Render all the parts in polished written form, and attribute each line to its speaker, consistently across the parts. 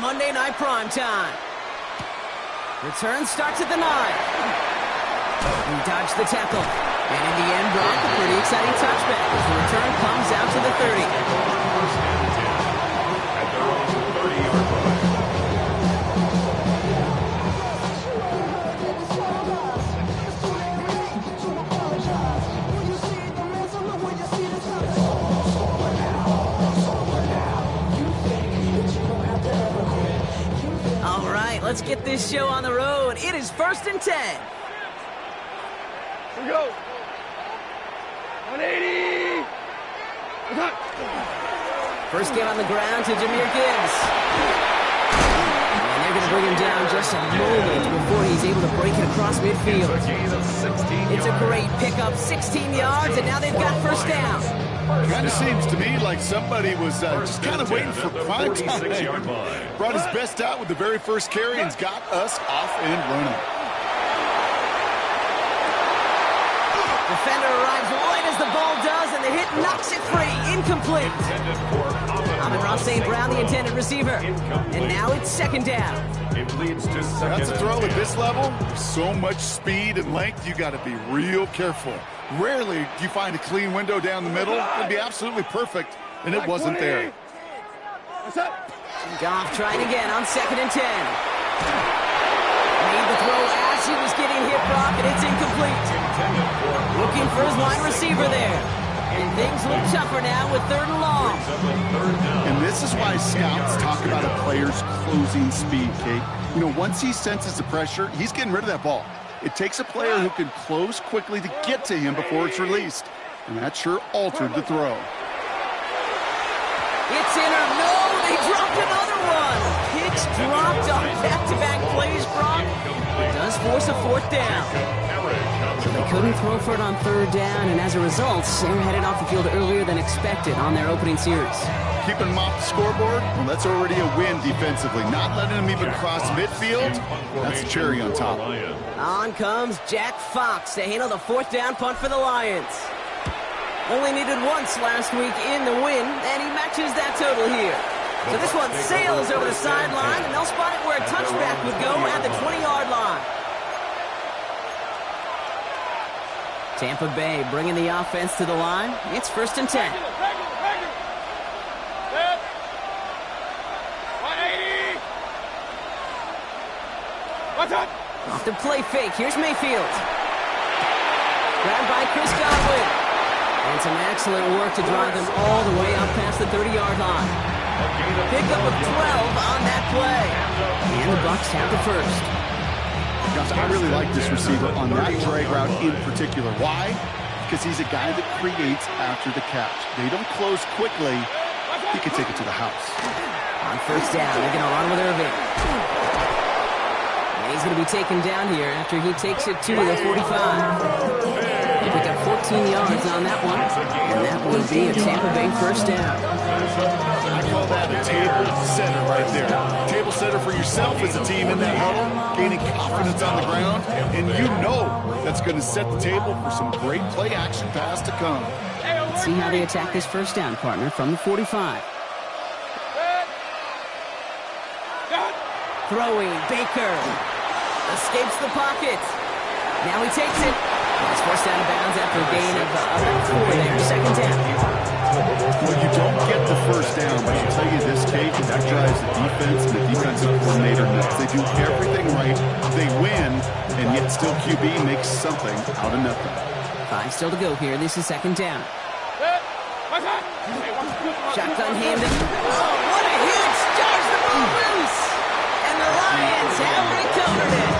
Speaker 1: Monday Night Primetime. Return starts at the 9. He dodged the tackle. And in the end, Brock, a pretty exciting touchback as the return comes out to the 30.
Speaker 2: At their own 30-yard line.
Speaker 1: All right, let's get this show on the road. It is 1st and 10.
Speaker 3: Here we go. 180.
Speaker 1: First game on the ground to Jahmyr Gibbs. And they're going to bring him down just a moment before he's able to break it across midfield. It's a great pickup, 16 yards, and now they've got first down.
Speaker 4: Kind of seems to me like somebody was just kind of waiting for prime time. Brought his best out with the very first carry and's got us off and running.
Speaker 1: Defender arrives right as the ball does, and the hit knocks it free. Incomplete. Amon-Ra St. Brown, the intended receiver. And now it's second down.
Speaker 2: It leads to second.
Speaker 4: That's a throw at this level. So much speed and length, you got to be real careful. Rarely do you find a clean window down the middle. It'd be absolutely perfect, and it wasn't there.
Speaker 3: What's up?
Speaker 1: Goff trying again on 2nd and 10. Made the throw as he was getting hit, Brock, and it's incomplete. Looking for his wide receiver there. And things look tougher now with 3rd and long.
Speaker 4: And this is why scouts talk about a player's closing speed, Kate. You know, once he senses the pressure, he's getting rid of that ball. It takes a player who can close quickly to get to him before it's released. And that sure altered the throw.
Speaker 1: It's in or no, they dropped another one. Picks dropped on back-to-back plays, Brock. It does force a 4th down. So they couldn't throw for it on 3rd down, and as a result, they're headed off the field earlier than expected on their opening series.
Speaker 4: Keeping them off the scoreboard, well, that's already a win defensively. Not letting them even cross midfield, that's a cherry on top.
Speaker 1: On comes Jack Fox to handle the 4th down punt for the Lions. Only needed once last week in the win, and he matches that total here. So this one sails over the sideline, and they'll spot it where a touchback would go at the 20-yard line. Tampa Bay bringing the offense to the line. It's 1st and 10.
Speaker 3: Regular. 180. What's up?
Speaker 1: Off the play fake, here's Mayfield. Grabbed by Chris Godwin. And some excellent work to drive them all the way up past the 30-yard line. Pickup of 12 on that play. And the Bucs have the first.
Speaker 4: Gosh, I really like this receiver on that drag route in particular. Why? Because he's a guy that creates after the catch. They don't close quickly. He can take it to the house.
Speaker 1: On 1st down, they're going to run with Irving. And he's going to be taken down here after he takes it to the 45. They pick up 14 yards on that one, and that would be a Tampa Bay 1st down.
Speaker 4: I call that a table setter right there. Table setter for yourself as a team in that huddle, gaining confidence on the ground, and you know that's going to set the table for some great play-action pass to come.
Speaker 1: Let's see how they attack this 1st down, partner, from the 45. Throwing, Baker escapes the pocket. Now he takes it. It's forced out of bounds after a gain of about 4 there. 2nd down.
Speaker 4: Well, you don't get the 1st down, but I'll tell you this, Kate, that drives the defense and the defensive coordinator nuts. They do everything right, they win, and yet still QB makes something out of nothing.
Speaker 1: 5 still to go here. This is 2nd down. Shotgun handed. Oh, what a hit! Stars the ball loose! And the Lions have recovered it.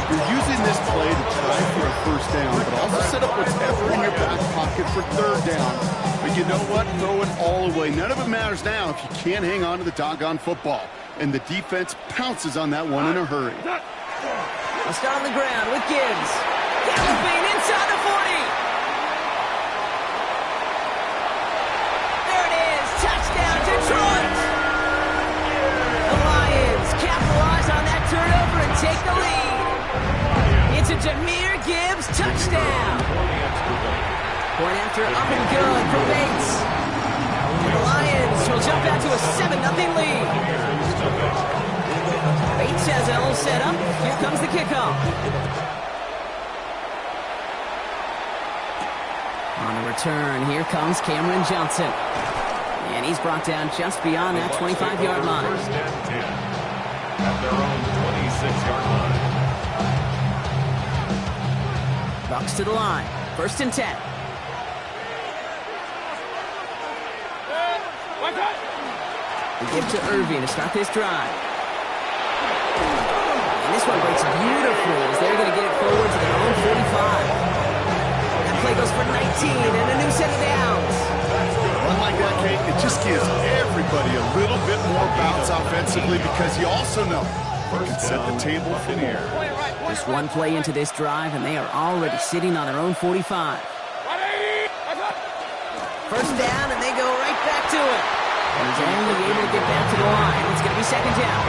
Speaker 4: You're using this play to try for a 1st down, but also set up whatever in your back pocket for 3rd down. But you know what? Throw it all away. None of it matters now if you can't hang on to the doggone football. And the defense pounces on that one in a hurry.
Speaker 1: Let's start on the ground with Gibbs. Galloping inside the 40. There it is. Touchdown, Detroit. The Lions capitalize on that turnover and take the lead. It's a Jahmyr Gibbs touchdown. Point after up and good for Bates. The Lions will jump out to a 7-0 lead. Here comes the kickoff. On the return, here comes Cameron Johnson. And he's brought down just beyond that 25-yard line.
Speaker 2: First and 10 at their own 26-yard line.
Speaker 1: Bucks to the line. First and 10. We give to Irving to start this drive. And this one breaks beautifully as they're going to get it forward to their own 45. That play goes for 19 and a new set of downs.
Speaker 4: Run like that, Kate, it just gives everybody a little bit more bounce offensively because you also know you can set the table for more.
Speaker 1: Just one play into this drive, and they are already sitting on their own 45. First down, and they go right back to it. And he's only able to get back to the line. It's going to be second down.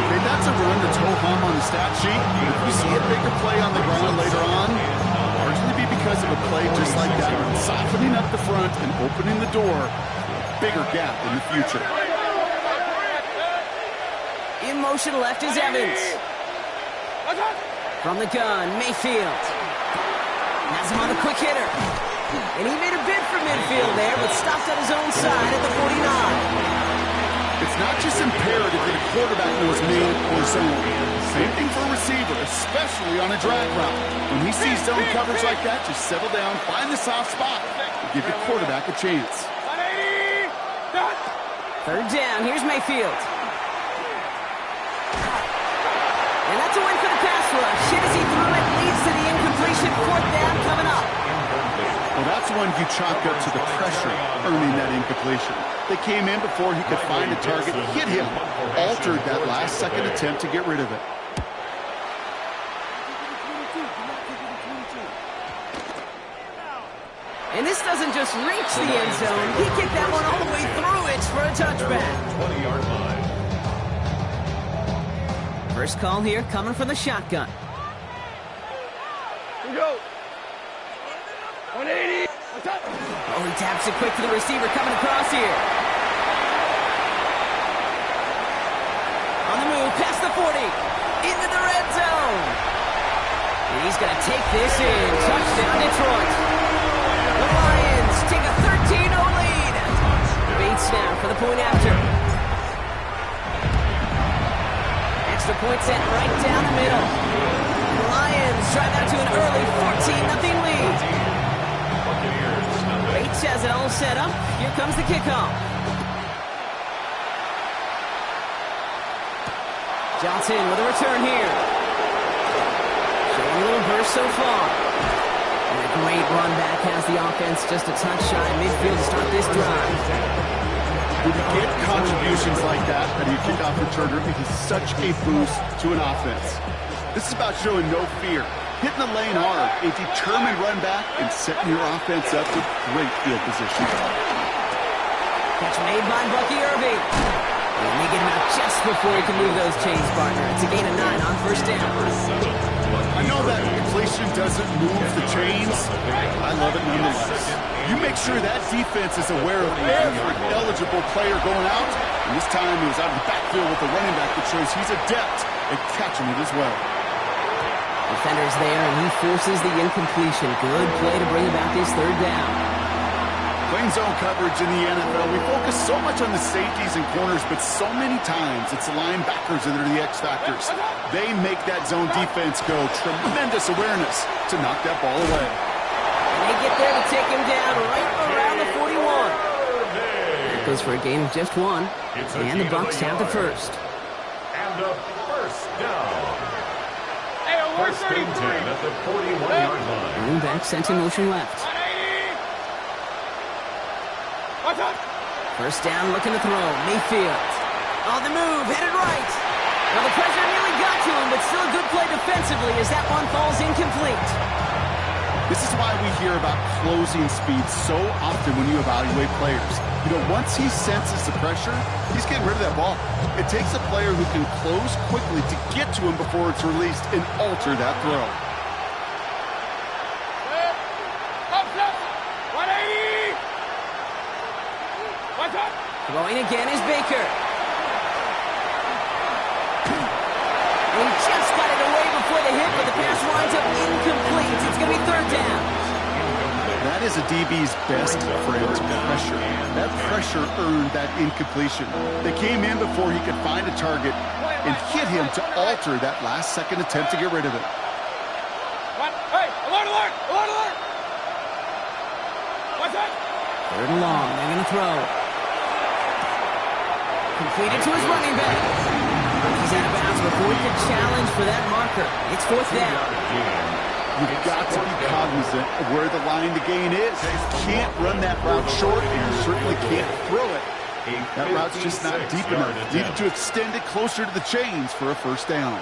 Speaker 4: Okay, that's a run that's ho-hum on the stat sheet. If you see a bigger play on the ground later on, largely be because of a play just like that, softening up the front and opening the door, bigger gap in the future.
Speaker 1: In motion left is Evans. From the gun, Mayfield. Has him on the quick hitter. And he made a bid for midfield there, but stopped on his own side at the 49.
Speaker 4: It's not just imperative that a quarterback knows man or zone. Same thing for a receiver, especially on a drag route. When he sees zone coverage like that, just settle down, find the soft spot, and give your quarterback a chance.
Speaker 1: Third down, here's Mayfield. And that's a win for the pass rush. Hit as he threw it, leads to the incompletion. Fourth down coming up.
Speaker 4: Well, that's one you chalk up to the pressure earning that incompletion. They came in before he could find a target, hit him, altered that last-second attempt to get rid of it.
Speaker 1: And this doesn't just reach the end zone. He kicked that one all the way through it for a touchback.
Speaker 2: 20-yard line.
Speaker 1: First call here coming from the shotgun.
Speaker 3: Here we go. 180.
Speaker 1: Oh, he taps it quick to the receiver coming across here. On the move, past the 40. Into the red zone. And he's going to take this in. Touchdown, Detroit. The Lions take a 13-0 lead. Bates now for the point after. Extra point set right down the middle. The Lions drive out to an early 14-0 lead. Bates has it all set up. Here comes the kickoff. Johnson with a return here. Showing a little burst so far. And a great run back has the offense just a touch shy of midfield to start this drive.
Speaker 4: When you get contributions like that out of your kickoff returner, it is such a boost to an offense. This is about showing no fear, hitting the lane hard, a determined run back, and setting your offense up with great field position.
Speaker 1: Catch made by Bucky Irving. And they get him out just before he can move those chains, partner. It's a gain of 9 on first down.
Speaker 4: I know that inflation doesn't move the chains. I love it nonetheless. You make sure that defense is aware of every eligible player going out. And this time he was out of the backfield with the running back that shows he's adept at catching it as well.
Speaker 1: Defender's there, and he forces the incompletion. Good play to bring about this third down.
Speaker 4: Playing zone coverage in the NFL, we focus so much on the safeties and corners, but so many times it's the linebackers that are the X factors. They make that zone defense go. Tremendous awareness to knock that ball away.
Speaker 1: And they get there to take him down right around the 41. That goes for a gain of just 1. And the Bucks have the first.
Speaker 2: And the first down. First and 10 at the 41-yard line.
Speaker 1: Running back sent in motion left. First down, looking to throw. Mayfield. On the move, headed right. Well, the pressure nearly got to him, but still a good play defensively as that one falls incomplete.
Speaker 4: This is why we hear about closing speed so often when you evaluate players. You know, once he senses the pressure, he's getting rid of that ball. It takes a player who can close quickly to get to him before it's released and alter that throw.
Speaker 1: Throwing again is Baker. And he just
Speaker 4: That is a DB's best friend, pressure. That pressure earned that incompletion. They came in before he could find a target and hit him to alter that last-second attempt to get rid of it.
Speaker 3: Hey, alert, alert, alert, alert! What's that?
Speaker 1: 3rd and long. They're going to throw. Completed to his running back. He's out of bounds before he could challenge for that marker. It's 4th down.
Speaker 4: You've got to be cognizant of where the line to gain is. You can't run that route short, and you certainly can't throw it. That route's just not deep enough. Needed to extend it closer to the chains for a 1st down.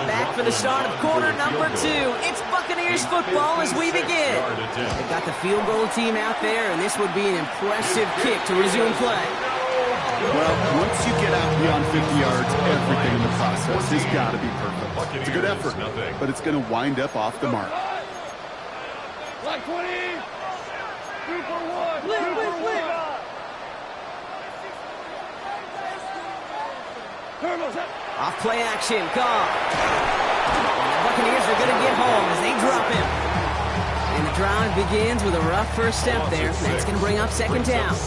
Speaker 1: Back for the start of quarter number 2. It's Buccaneers football as we begin. They've got the field goal team out there, and this would be an impressive kick to resume play.
Speaker 4: Well, once you get out beyond 50 yards, everything in the process has got to be perfect. It's a good effort, but it's going to wind up off the mark.
Speaker 3: Like 20! 2 for 1! 2 for 1! Turbo's up!
Speaker 1: Off play action, gone. The Buccaneers are going to get home as they drop him. And the drive begins with a rough first step there. That's going to bring up 2nd down.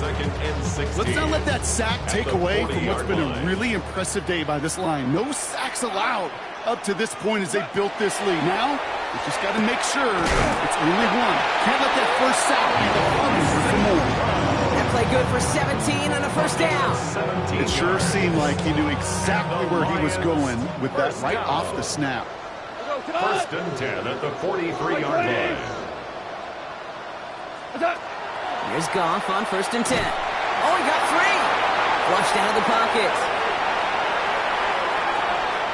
Speaker 4: Let's not let that sack take away from what's been a really impressive day by this line. No sacks allowed up to this point as they built this lead. Now, they just got to make sure it's only one. Can't let that first sack be the punishment for more.
Speaker 1: That play good for 17 and a 1st down.
Speaker 4: It sure seemed like he knew exactly where he was going with that right off the snap.
Speaker 2: 1st and 10 at the 43-yard line.
Speaker 1: Here's Goff on 1st and 10. Oh, he got 3. Flushed out of the pocket.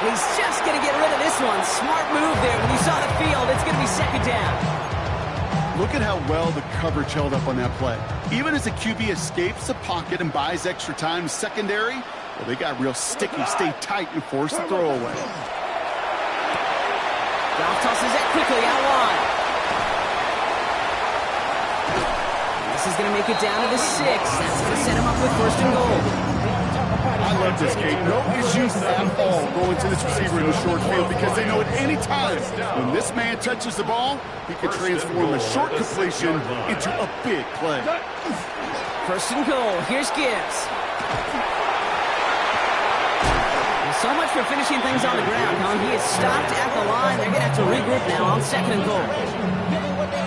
Speaker 1: And he's just going to get rid of this one. Smart move there. When you saw the field, it's going to be 2nd down.
Speaker 4: Look at how well the coverage held up on that play. Even as the QB escapes the pocket and buys extra time secondary, well, they got real sticky, stay tight, and force the throw away.
Speaker 1: Goff tosses that quickly out wide. This is going to make it down to the 6. That's going to set him up with 1st and goal.
Speaker 4: I love this, Kate. No issues at all going to this receiver in the short field because they know at any time when this man touches the ball, he can transform a short completion into a big play.
Speaker 1: 1st and goal. Here's Gibbs. So much for finishing things on the ground, Colin. He is stopped at the line. They're going to have to regroup now on 2nd and goal.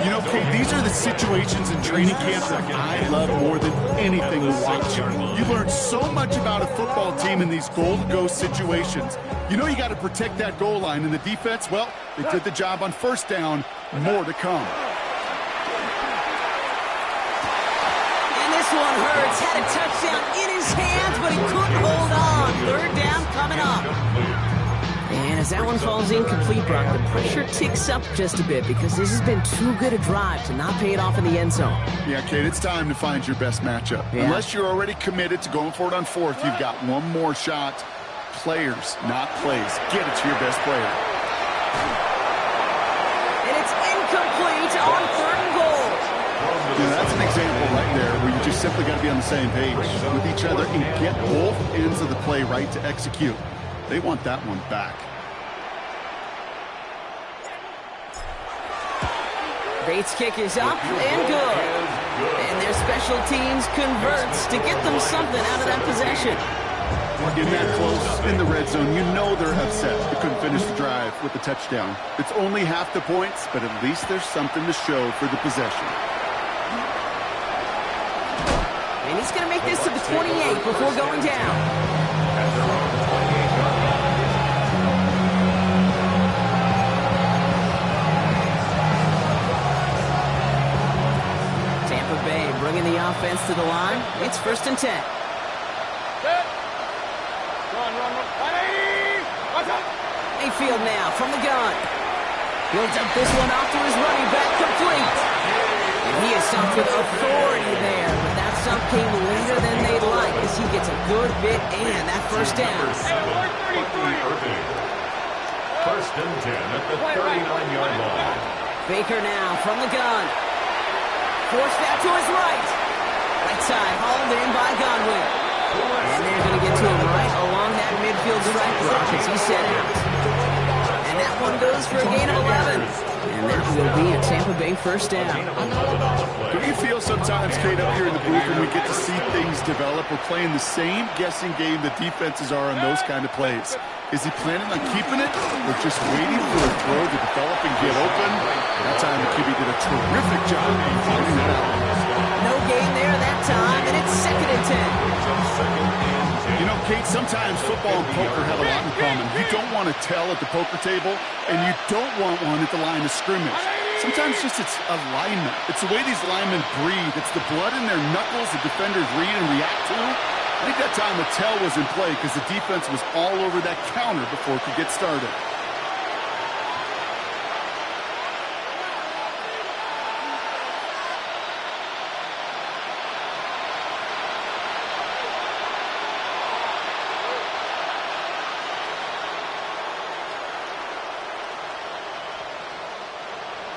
Speaker 4: You know, Kate, these are the situations in training camp that I love more than anything to watch. You learn so much about a football team in these goal-to-go situations. You know you got to protect that goal line, and the defense, well, they did the job on 1st down. More to come.
Speaker 1: And this one hurts. Had a touchdown in his hands, but he couldn't hold on. 3rd down coming up. And as that one falls incomplete, Brock, the pressure ticks up just a bit because this has been too good a drive to not pay it off in the end zone.
Speaker 4: Yeah, Kate, it's time to find your best matchup.
Speaker 1: Yeah.
Speaker 4: Unless you're already committed to going for it on 4th, you've got one more shot. Players, not plays. Get it to your best player.
Speaker 1: And it's incomplete on 3rd and goal.
Speaker 4: Yeah, that's an example right there where you just simply got to be on the same page with each other and get both ends of the play right to execute. They want that one back.
Speaker 1: Bates' kick is up and good. And their special teams converts to get them something out of that possession.
Speaker 4: In that close, in the red zone, you know they're upset they couldn't finish the drive with the touchdown. It's only half the points, but at least there's something to show for the possession.
Speaker 1: And he's going to make this to the 28 before going down. Tampa Bay bringing the offense to the line. It's 1st and 10.
Speaker 3: Run. 180! Watch out!
Speaker 1: Mayfield now from the gun. He'll dump this one off to his running back, complete. And he is stopped with authority there, but that stop came later than they'd like as he gets a good bit and that 1st down.
Speaker 2: Irving. 1st and 10 at the 39-yard line.
Speaker 1: Baker now from the gun. Forced that to his right. Right side, hauled in by Godwin. And they're going to get to him right along that midfield strike block as he set out. And that one goes for a gain of 11. And that will be a Tampa Bay first down.
Speaker 4: Don't you feel sometimes, Kate, up here in the booth when we get to see things develop, we're playing the same guessing game that defenses are on those kind of plays? Is he planning on keeping it or just waiting for a throw to develop and get open? That time the QB did a terrific job of finding that out.
Speaker 1: No gain there that time, and it's 2nd and 10.
Speaker 4: You know, Kate, sometimes football and poker have a lot in common. You don't want to tell at the poker table, and you don't want one at the line of scrimmage. Sometimes just it's alignment. It's the way these linemen breathe. It's the blood in their knuckles the defenders read and react to. I think that time the tell was in play because the defense was all over that counter before it could get started.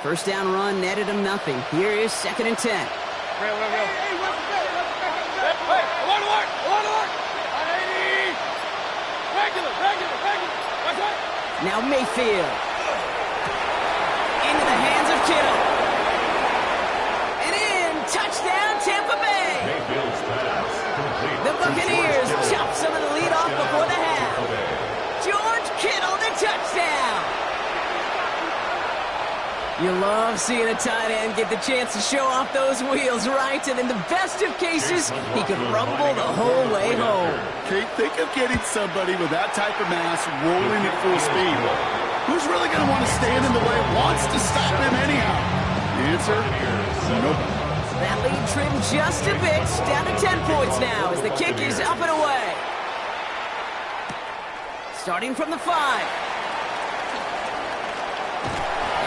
Speaker 1: First down run netted him nothing. Here is 2nd and 10. Now Mayfield. Into the hands of Kittle. And in. Touchdown, Tampa Bay.
Speaker 2: Mayfield's pass complete.
Speaker 1: The Buccaneers chop some of the lead off before the half. George Kittle, the touchdown. You love seeing a tight end get the chance to show off those wheels, right? And in the best of cases, he could rumble the whole way home.
Speaker 4: Kate, think of getting somebody with that type of mass rolling at full speed. Who's really going to want to stand in the way, wants to stop him anyhow? The answer? Nobody.
Speaker 1: That lead trimmed just a bit, down to 10 points now as the kick is up and away. Starting from the 5.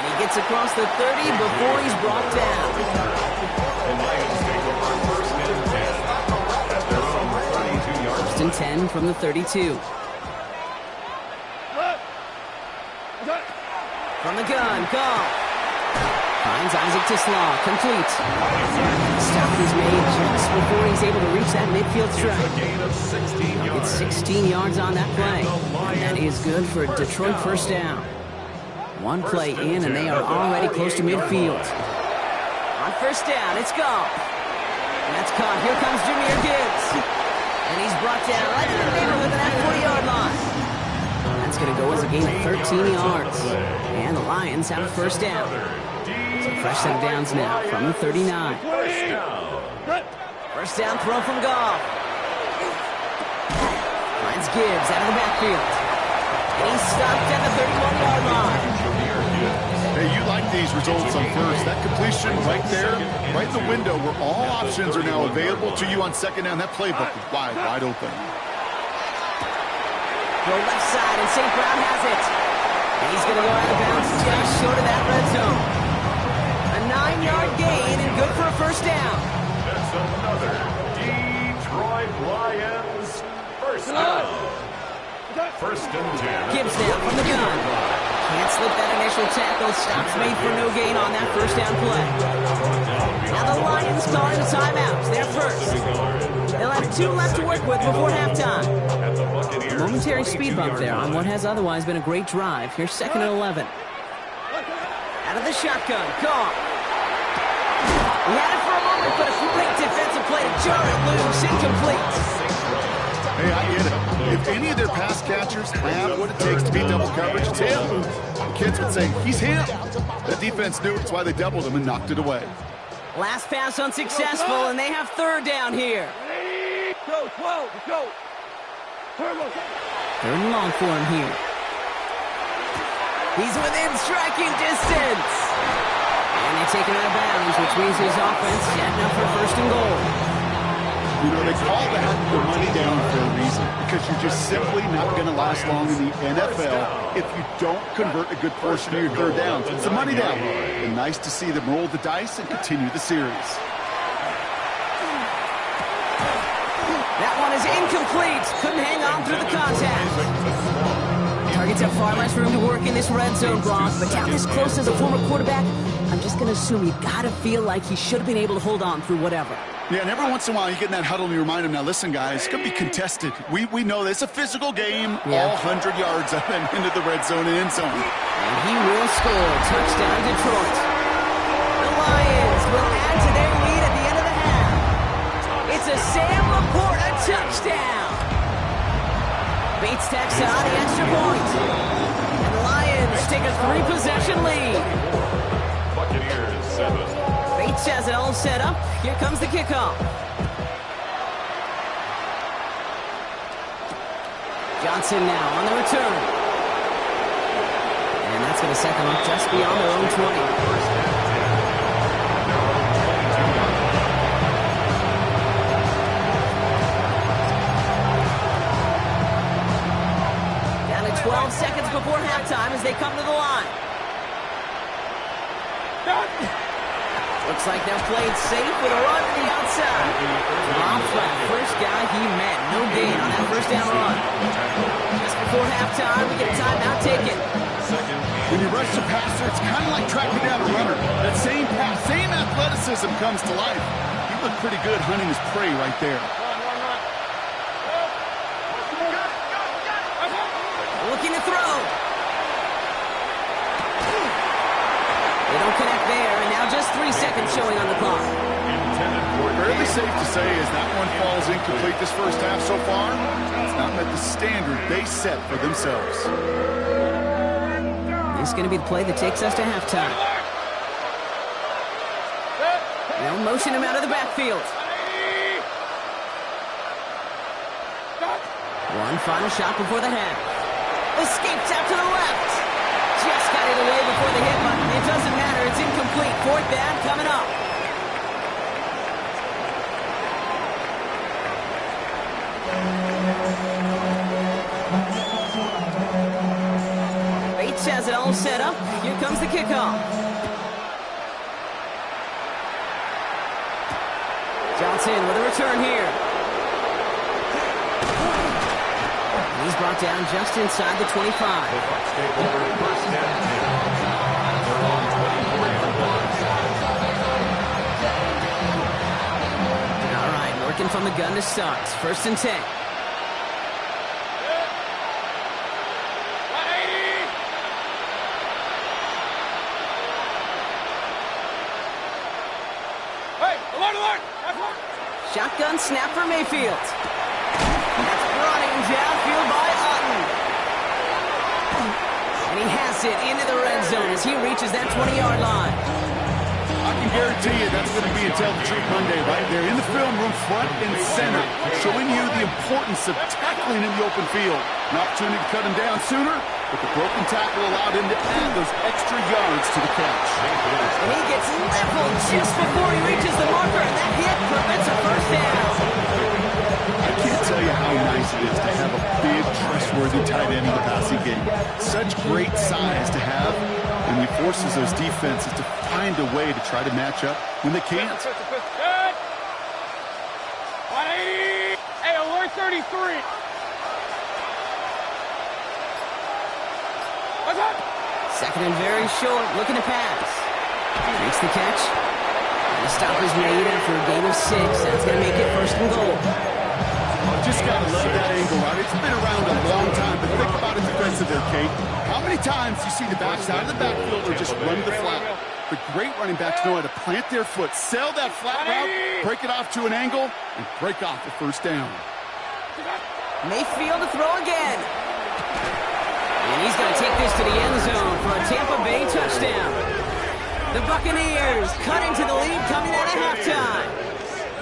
Speaker 1: And he gets across the 30 before he's brought down.
Speaker 2: The Lions take over 1st and 10 at their own 32-yard.
Speaker 1: 1st and 10 from the 32. From the gun, Goff. Finds Isaac Tisslaw, complete. Stop is made just before he's able to reach that midfield strike.
Speaker 2: Gain of 16 yards.
Speaker 1: It's 16 yards on that play. And that is good for a Detroit first down. One play in, and they are already close to midfield. On first down, it's Goff. And that's caught. Here comes Jahmyr Gibbs. And he's brought down right in the neighborhood of that 40-yard line. That's going to go as a gain of 13 yards. And the Lions have a first down. So fresh set of downs now from the 39. First down throw from Goff. Finds Gibbs out of the backfield. And he's stopped at the 31-yard line.
Speaker 4: Hey, you like these results on first. That completion right there, right in the window where all options are now available to you on second down. That playbook is wide open.
Speaker 1: Go left side, and St. Brown has it. And he's going to go out of bounds just short of that red zone. A 9-yard gain and good for a first down.
Speaker 2: That's another Detroit Lions first down. 1st and 10.
Speaker 1: Gibbs down from the gun. Can't slip that initial tackle. Stops made for no gain on that first down play. Now the Lions calling the timeouts. They're first. They'll have 2 left to work with before halftime. Momentary speed bump there on what has otherwise been a great drive. Here's 2nd and 11. Out of the shotgun. Goff. He had it for a moment, but a great defensive play to jar it loose. Incomplete.
Speaker 4: Hey, I get it. If any of their pass catchers have what it takes to beat double coverage, it's him. The kids would say, he's him. The defense knew it's why they doubled him and knocked it away.
Speaker 1: Last pass unsuccessful, and they have 3rd down here.
Speaker 3: Go, 12, go.
Speaker 1: 3rd and long for him here. He's within striking distance. And they take him out of bounds, which means his offense setting up for 1st and goal.
Speaker 4: You know, they call that the money down for a reason, because you're just simply not going to last long in the NFL if you don't convert a good portion of your 3rd downs. It's a money down. And nice to see them roll the dice and continue the series.
Speaker 1: That one is incomplete. Couldn't hang on through the contact. Targets have far less room to work in this red zone, Gronk, but down this close as a former quarterback, I'm just going to assume you got to feel like he should have been able to hold on through whatever.
Speaker 4: Yeah, and every once in a while you get in that huddle and you remind them, now listen, guys, it's going to be contested. We know this. It's a physical game, all 100 yards up and into the red zone and end zone.
Speaker 1: And he will score. Touchdown, Detroit. The Lions will add to their lead at the end of the half. It's a Sam Laporta touchdown. Bates tacks on the extra point. And the Lions take a 3-possession lead.
Speaker 2: Buccaneers 7.
Speaker 1: Bates has it all set up. Here comes the kickoff. Johnson now on the return. And that's going to set them up just beyond their own 20. Down to 12 seconds before halftime as they come to the line. Looks like they're playing safe with a run to the outside. Drops for the first guy he met. No gain on that first down run. Just before halftime, we get a timeout taken.
Speaker 4: When you rush the passer, it's kind of like tracking down a runner. That same pass, same athleticism comes to life. He looked pretty good hunting his prey right there.
Speaker 1: Looking to throw. They don't connect there, and now just 3 seconds showing on the clock.
Speaker 4: Fairly safe to say as that one falls incomplete this first half so far, it's not met the standard they set for themselves.
Speaker 1: This is going to be the play that takes us to halftime. They'll motion him out of the backfield. One final shot before the half. Escapes out to the left. Just got it away before the hit button. It doesn't matter. It's incomplete. 4th down coming up. Bates has it all set up. Here comes the kickoff. Johnson with a return here. He's brought down just inside the 25. All right, working from the gun to start. 1st and 10. Shotgun snap for Mayfield. That's brought in downfield by Otten. And he has it into the red zone as he reaches that 20-yard line.
Speaker 4: I can guarantee you that's going to be a Tell the Truth Monday right there in the film room, front and center, showing you the importance of tackling in the open field. An opportunity to cut him down sooner, but the broken tackle allowed him to add those extra yards to the catch.
Speaker 1: And he gets leveled just before he reaches the marker, and that hit prevents a first down.
Speaker 4: I can't tell you how nice it is to have a big, trustworthy tight end in the passing game. Such great size to have, and he forces those defenses to find a way to try to match up when they can't.
Speaker 3: Hey, alert 33.
Speaker 1: Second and very short, looking to pass. Makes the catch. And the stop is made after a gain of 6. That's going to make it 1st and goal.
Speaker 4: Just got to love that angle, right? It's been around a long time, but think about it defensively, Kate. How many times do you see the backside of the backfield or just run the flat? The great running backs know how to plant their foot, sell that flat route, break it off to an angle, and break off the first down.
Speaker 1: Mayfield to throw again. And he's going to take this to the end zone for a Tampa Bay touchdown. The Buccaneers cut into the lead coming out of halftime.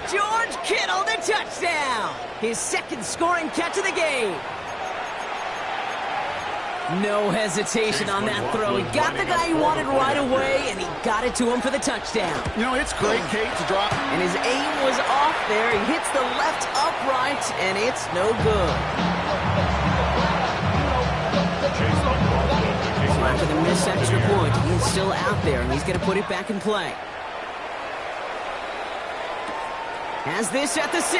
Speaker 1: George Kittle the touchdown. His 2nd scoring catch of the game. No hesitation on that throw. He got the guy he wanted right away, and he got it to him for the touchdown.
Speaker 4: You know, it's great, Kate, to drop.
Speaker 1: And his aim was off there. He hits the left upright, and it's no good. So after the missed extra point, he's still out there, and he's going to put it back in play. Has this at the 6.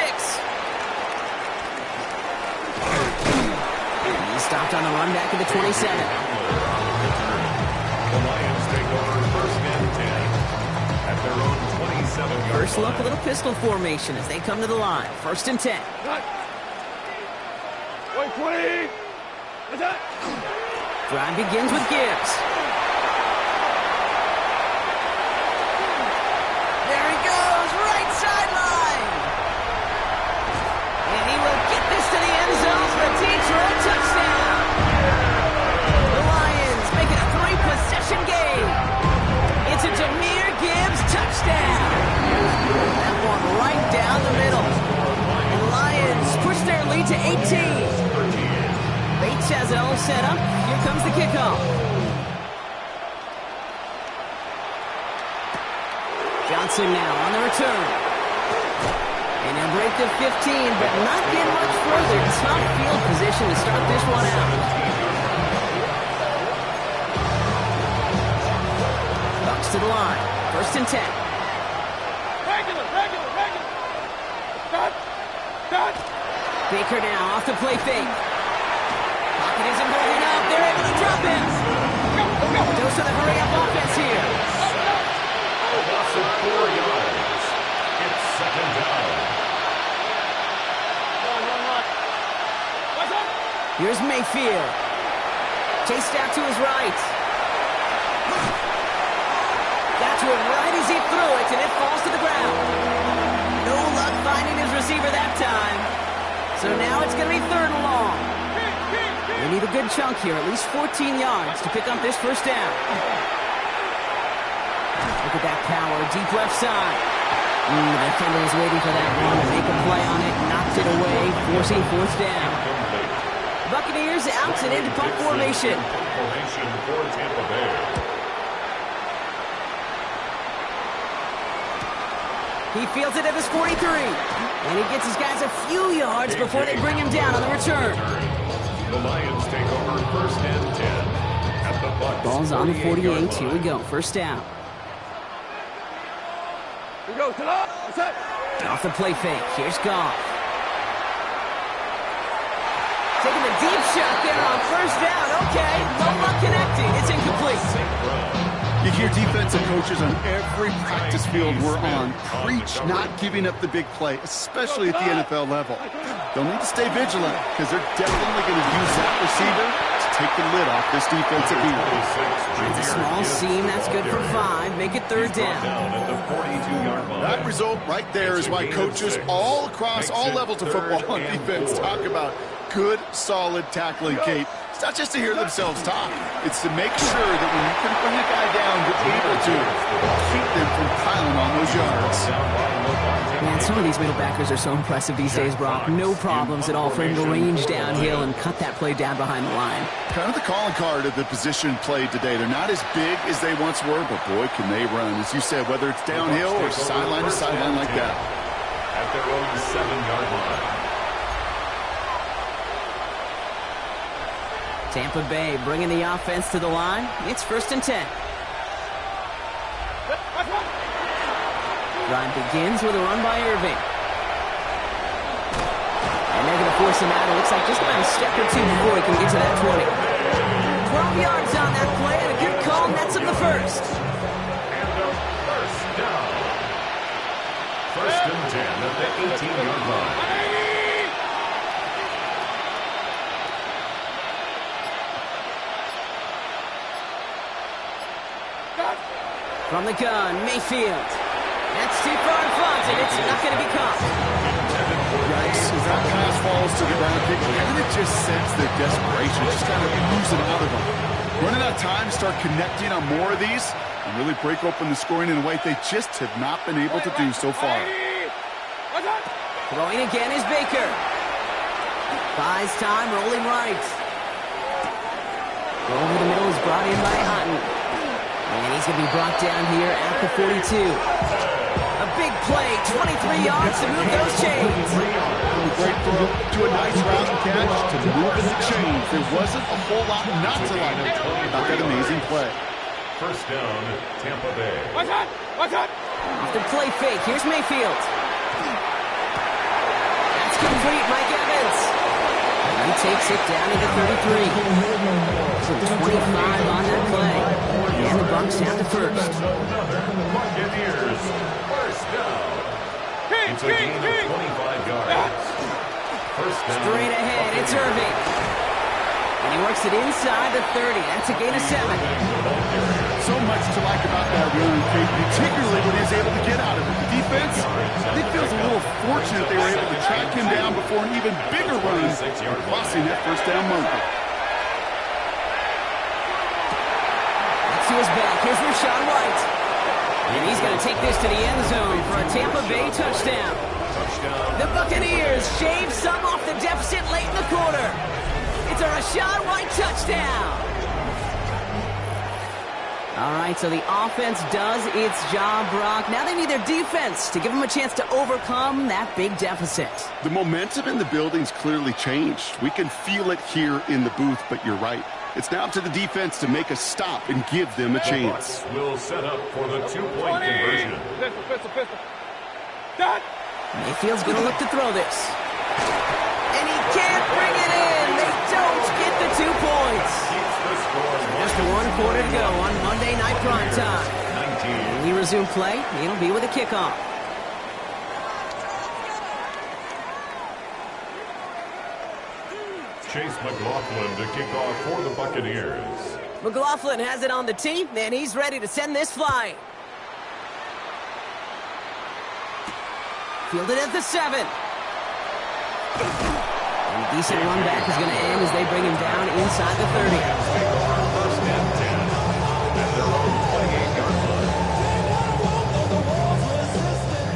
Speaker 1: He's stopped on the run back at the 27.
Speaker 2: The Lions take over 1st and 10 at their own 27. 7-yard
Speaker 1: First look, a
Speaker 2: line.
Speaker 1: little pistol formation as they come to the line. 1st and 10.
Speaker 3: Cut. Wait, 20. What's that?
Speaker 1: Drive begins with Gibbs. There he goes, right sideline. And he will get this to the end zone for a Detroit touchdown. The Lions make it a 3-possession game. It's a Jahmyr Gibbs touchdown. That one right down the middle. And Lions push their lead to 18. Bates has it all set up. Here comes the kickoff. Johnson now on the return. And they'll break the 15, but not get much further. Tough field position to start this one out. Bucks to the line. 1st and 10.
Speaker 3: Regular. Cut.
Speaker 1: Baker now off the play fake. Pocket isn't holding up. They're able to drop him. Dose of the hurry up offense here.
Speaker 2: A loss of 4 yards. It's 2nd down.
Speaker 3: Run. What's up?
Speaker 1: Here's Mayfield. Chased out to his right. Got to him right as he threw it, and it falls to the ground. No luck finding his receiver that time. So now it's going to be 3rd and long. They need a good chunk here, at least 14 yards to pick up this 1st down. Look at that power, deep left side. The defender was waiting for that one to make a play on it, knocked it away, forcing 4th down. Buccaneers out and into punt formation.
Speaker 2: Formation for Tampa Bay.
Speaker 1: He fields it at his 43. And he gets his guys a few yards before they bring him down on the return.
Speaker 2: The Lions take over 1st and 10 at the Bucs.
Speaker 1: Ball's on the 48. Here we go. 1st down.
Speaker 3: Here we go. To the what's that?
Speaker 1: Off the play fake. Here's Goff. Taking the deep shot there on 1st down. Okay. No luck connecting. It's incomplete.
Speaker 4: You hear defensive coaches on every practice field we're on preach not giving up the big play, especially at the NFL level. They'll need to stay vigilant because they're definitely going to use that receiver to take the lid off this defensive unit.
Speaker 1: It's a small seam. That's good for 5. Make it 3rd down.
Speaker 2: At the 42-yard line.
Speaker 4: That result right there is why coaches all across all levels of football and defense talk about good, solid tackling, Kate. It's not just to hear themselves talk. It's to make sure that when you can bring a guy down, you're able to keep them from piling on those yards.
Speaker 1: Man, some of these middle backers are so impressive these days, Brock. No problems at all for him to range downhill and cut that play down behind the line.
Speaker 4: Kind of the calling card of the position played today. They're not as big as they once were, but boy, can they run. As you said, whether it's downhill or sideline to sideline like that.
Speaker 2: At their own 7-yard line.
Speaker 1: Tampa Bay bringing the offense to the line. It's 1st and 10. Drive begins with a run by Irving. And they're going to force him out. It looks like just about a step or two before he can get to that 20. 12 yards on that play, and a good call nets him the 1st.
Speaker 2: And a 1st down. 1st and 10 at the 18-yard line.
Speaker 1: From the gun, Mayfield. That's too far in front, and it's not going to be caught.
Speaker 4: Yikes, as that pass falls to the ground, you kind of just sense their desperation, just kind of oozing out of them. Running out of time to start connecting on more of these and really break open the scoring in a way they just have not been able to do so far.
Speaker 1: Throwing again is Baker. Buys time, rolling right. Over the middle is brought in by Hutton. And he's going to be brought down here at the 42. A big play, 23 yards to move those chains.
Speaker 4: From a great throw to a nice route catch to move in the chains. There wasn't a whole lot not to like about that amazing play.
Speaker 2: 1st down, Tampa Bay.
Speaker 3: What's that?
Speaker 1: Off the play fake, here's Mayfield. That's complete, Mike Evans. He takes it down to the 33. So 25 on that play. And the Bucs have the 1st.
Speaker 2: Buccaneers, 1st down. It's a gain of 25 yards. First down.
Speaker 1: Straight ahead, it's Irving. And he works it inside the 30. That's a gain of 7.
Speaker 4: So much to like about that run, particularly when he's able to get out of it. The defense, I think, feels a little fortunate they were able to track him down before an even bigger run, crossing that first down marker.
Speaker 1: To his back, here's Rachaad White. And he's going to take this to the end zone for a Tampa Bay touchdown. The Buccaneers shave some off the deficit late in the quarter. It's a Rachaad White touchdown. All right, so the offense does its job, Brock. Now they need their defense to give them a chance to overcome that big deficit.
Speaker 4: The momentum in the building's clearly changed. We can feel it here in the booth, but you're right. It's now up to the defense to make a stop and give them a chance.
Speaker 2: Will set up for the two-point conversion.
Speaker 3: Pistol. Dot.
Speaker 1: Mayfield's going to look to throw this. And he can't bring it in. They don't get the 2 points. Just a 1 quarter to go on Monday Night Primetime. When we resume play, it'll be with a kickoff.
Speaker 2: Chase McLaughlin to kick off for the Buccaneers.
Speaker 1: McLaughlin has it on the tee, and he's ready to send this flying. Fielded at the 7. And a decent run back is going to end as they bring him down inside the 30.
Speaker 2: First and 10 at their own 28-yard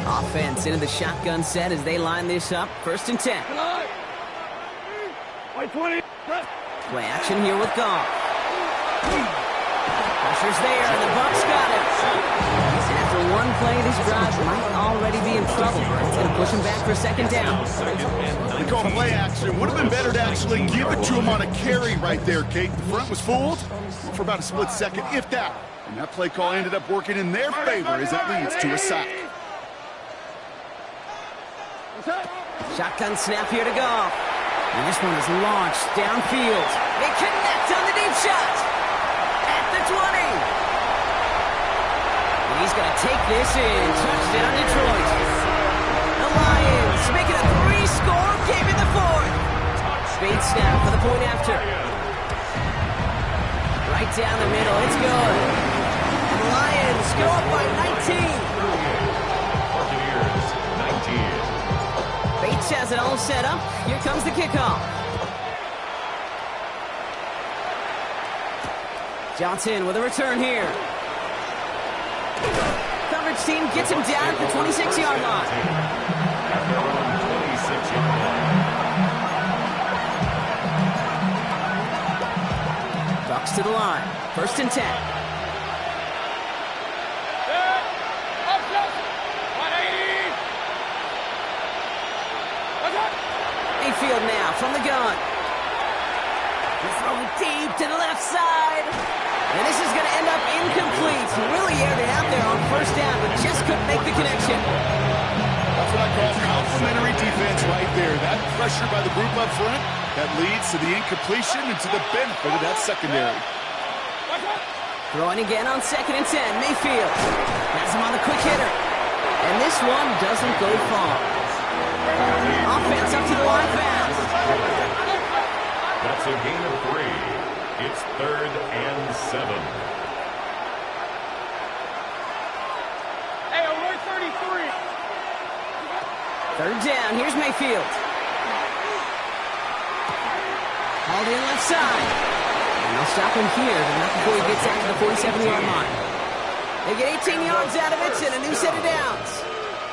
Speaker 2: line.
Speaker 1: Offense into the shotgun set as they line this up. First and 10.
Speaker 3: White 20.
Speaker 1: Play action here with Goff. Pressure's there, and the Bucs got it. And after one play, this drive might already be in trouble. It's going to push him back for a second down.
Speaker 4: They call play action. Would have been better to actually give it to him on a carry right there, Kate. The front was fooled for about a split second, if that. And that play call ended up working in their favor as it leads to a sack.
Speaker 1: Shotgun snap here to Goff. And this one is launched downfield. They connect on the deep shot. At the 20. And he's going to take this in. Touchdown, Detroit. The Lions make it a 3-score game in the 4th. Spade snap for the point after. Right down the middle. It's good. And the Lions go up by 19.
Speaker 2: Buccaneers, 19.
Speaker 1: Bates has it all set up. Here comes the kickoff. Johnson with a return here. Coverage team gets him down at the 26-yard line.
Speaker 2: 26-yard line.
Speaker 1: Bucks to the line. First and 10. Mayfield now from the gun. He's throwing deep to the left side. And this is going to end up incomplete. Really aired it out there on first down, but just couldn't make the connection.
Speaker 4: That's what I call complimentary defense right there. That pressure by the group up front, that leads to the incompletion and to the benefit of that secondary.
Speaker 1: Throwing again on second and 10. Mayfield has him on the quick hitter. And this one doesn't go far. Offense up to the line fast.
Speaker 2: That's a gain of 3. It's 3rd and 7.
Speaker 3: Hey, we're 33.
Speaker 1: 3rd down. Here's Mayfield. Hauled in left side. And they'll stop him here, but not before he gets out to the 47-yard line. They get 18 yards out of it and a new set of downs.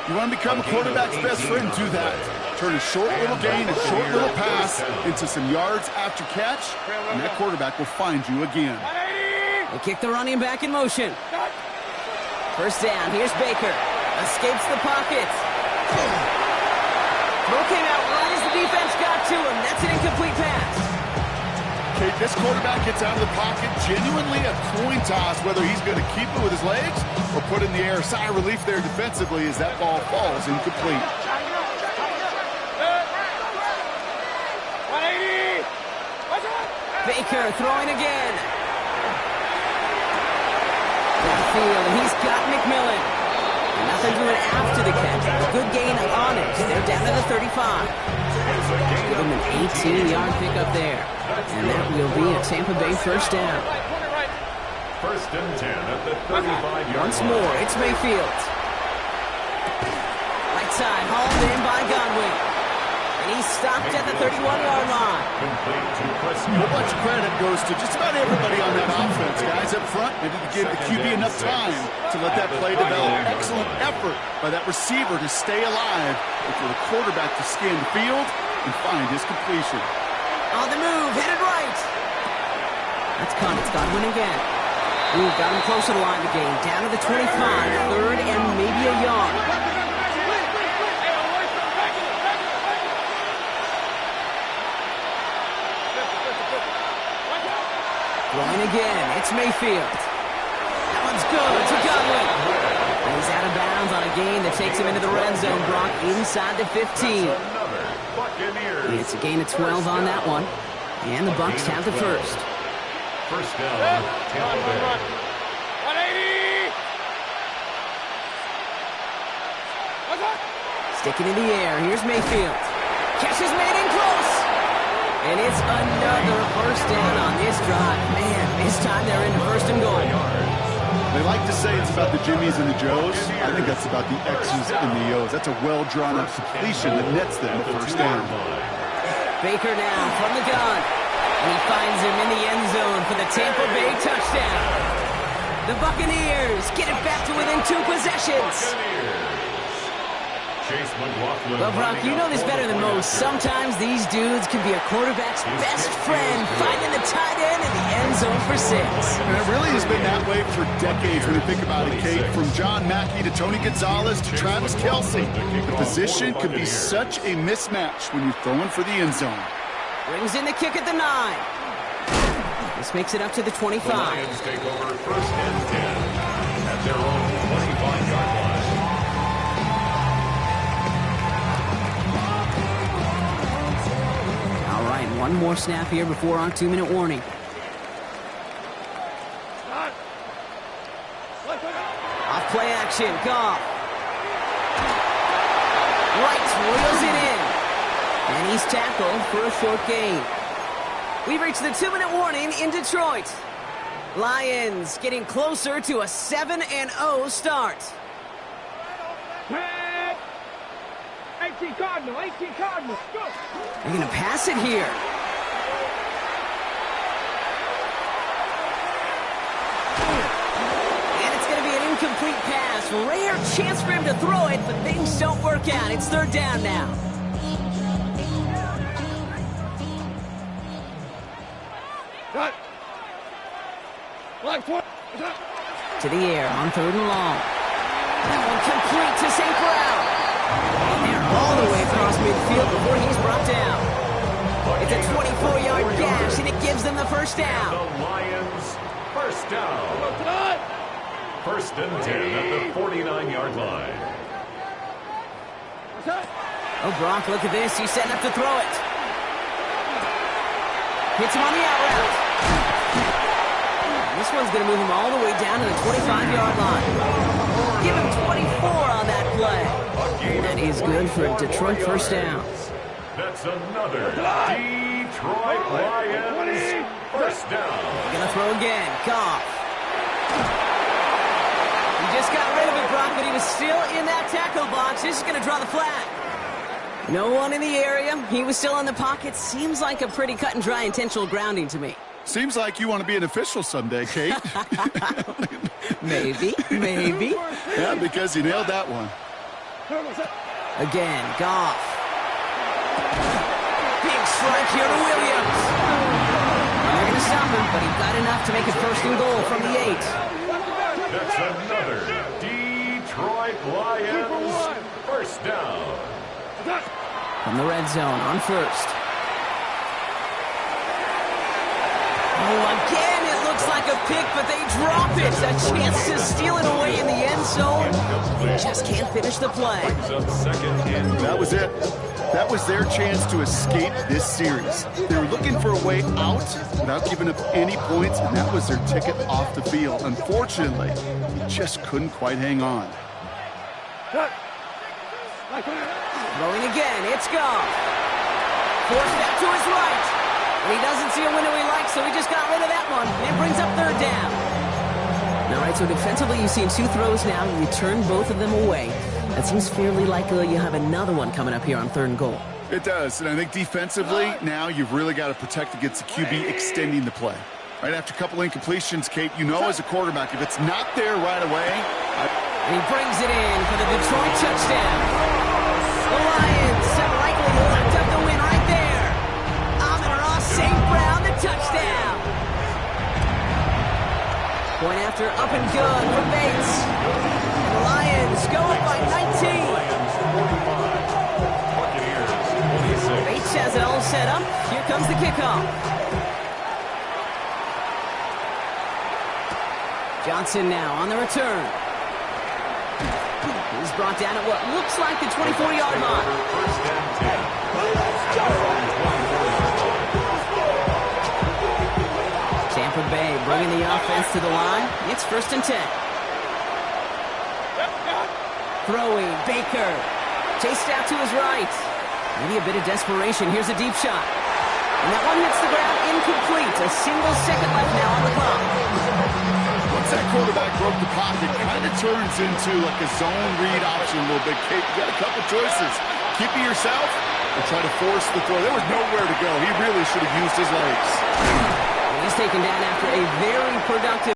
Speaker 4: You want to become a quarterback's best friend, do that. Turn a short little gain, a short little pass into some yards after catch, and that quarterback will find you again.
Speaker 1: They kick the running back in motion. First down, here's Baker. Escapes the pocket. Throw came out right as the defense got to him. That's an incomplete pass.
Speaker 4: Okay, this quarterback gets out of the pocket, genuinely a coin toss whether he's going to keep it with his legs or put it in the air. Sigh of relief there defensively as that ball falls incomplete.
Speaker 3: 180.
Speaker 1: Baker throwing again. Downfield, and he's got McMillan. Enough Nothing doing after the catch. A good gain on it. They're down to the 35. Give them an 18-yard pickup there. And that will be a Tampa Bay first down.
Speaker 2: First and 10 at the 35-yard line.
Speaker 1: Once more, it's Mayfield. Right side, hauled in by Godwin. And he's stopped at the 31-yard line.
Speaker 2: Complete to Prescott.
Speaker 4: Well, much credit goes to just about everybody on that offense. Guys up front needed to give the QB enough time to let that play develop. Excellent effort by that receiver to stay alive and for the quarterback to scan the field and find his completion.
Speaker 1: On the move, headed right. That's caught. It's Godwin again. Ooh, got him close to the line of the game. Down to the 25, third and maybe a yard. Throwing again, it's Mayfield. That one's good to Godwin. And he's out of bounds on a gain that takes him into the red zone, Brock, inside the 15. It's a gain of 12 on that one. And the Bucs have the first.
Speaker 2: First down, Tampa Bay.
Speaker 3: 180!
Speaker 1: Sticking in the air, here's Mayfield. Catch is made in close. And it's another first down on this drive. Man, this time they're into first and goal.
Speaker 4: They like to say it's about the Jimmies and the Joes. I think that's about the X's and the O's. That's a well-drawn-up completion that nets them the first down.
Speaker 1: Baker now from the gun. And he finds him in the end zone for the Tampa Bay touchdown. The Buccaneers get it back to within 2 possessions.
Speaker 2: Chase McLaughlin.
Speaker 1: Well, Brock, you know this better than most. Sometimes these dudes can be a quarterback's best friend, finding the tight end in the end zone for 6.
Speaker 4: And it really has been that way for decades when you think about it, Kate. From John Mackey to Tony Gonzalez to Travis Kelce. The position can be such a mismatch when you're throwing for the end zone.
Speaker 1: Brings in the kick at the 9. This makes it up to the 25.
Speaker 2: The Lions take over first and 10 at their own 25-yard line.
Speaker 1: All right, one more snap here before our 2-minute warning. Off play action, Goff. Right, wheels it in. And he's tackled for a short gain. We've reached the 2-minute warning in Detroit. Lions getting closer to a 7-0 start.
Speaker 3: 18 Cardinal, 18 Cardinal, go!
Speaker 1: They're going to pass it here. And it's going to be an incomplete pass. Rare chance for him to throw it, but things don't work out. It's third down now.
Speaker 3: Cut! Black 20!
Speaker 1: To the air on third and long. That one complete to St. Brown. And they're all the way across midfield before he's brought down. It's a 24-yard gash, and it gives them the first down.
Speaker 2: The Lions, first down. First and 10 at the 49-yard line.
Speaker 1: Oh, Brock, look at this. He's setting up to throw it. Hits him on the out route. This one's going to move him all the way down to the 25-yard line. Give him 24 on that play. That is good for a Detroit first down.
Speaker 2: That's another Detroit Lions first down.
Speaker 1: Going to throw again. Goff. He just got rid of it, Brock, but he was still in that tackle box. This is going to draw the flag. No one in the area. He was still in the pocket. Seems like a pretty cut and dry intentional grounding to me.
Speaker 4: Seems like you want to be an official someday, Kate.
Speaker 1: Maybe.
Speaker 4: Yeah, because you nailed that one.
Speaker 1: Again, Goff. Big strike here to Williams. And they're going to stop him, but he got enough to make it first and goal from the 8.
Speaker 2: That's another Detroit Lions first down.
Speaker 1: From the red zone on first. Oh, again, it looks like a pick, but they drop it. A chance to steal it away in the end zone. They just can't finish the play.
Speaker 4: That was it. That was their chance to escape this series. They were looking for a way out without giving up any points, and that was their ticket off the field. Unfortunately, they just couldn't quite hang on.
Speaker 1: Throwing again, it's Goff. Forced out to his right. And he doesn't see a window he likes, so he just got rid of that one. And brings up third down. All right, so defensively you've seen 2 throws now, and you turn both of them away. That seems fairly likely you have another one coming up here on 3rd and goal.
Speaker 4: It does, and I think defensively, now you've really got to protect against the QB extending the play. Right after a couple incompletions, Kate, you know as a quarterback, if it's not there right away...
Speaker 1: And he brings it in for the Detroit touchdown. The Lions have likely locked up the win right there. Amon-Ra St. Brown, the touchdown. Point after, up and good for Bates. The Lions go up by 19. Bates has it all set up. Here comes the kickoff. Johnson now on the return. He's brought down at what looks like the 24-yard line. Tampa Bay bringing the offense to the line. It's 1st and 10. Throwing, Baker. Chased out to his right. Maybe a bit of desperation. Here's a deep shot. And that one hits the ground incomplete. A single second left now on the clock.
Speaker 4: Once that quarterback broke the pocket, kind of turns into like a zone read option a little bit. Kate, you got a couple choices. Keep it yourself or try to force the throw. There was nowhere to go. He really should have used his legs.
Speaker 1: He's taken down after a very productive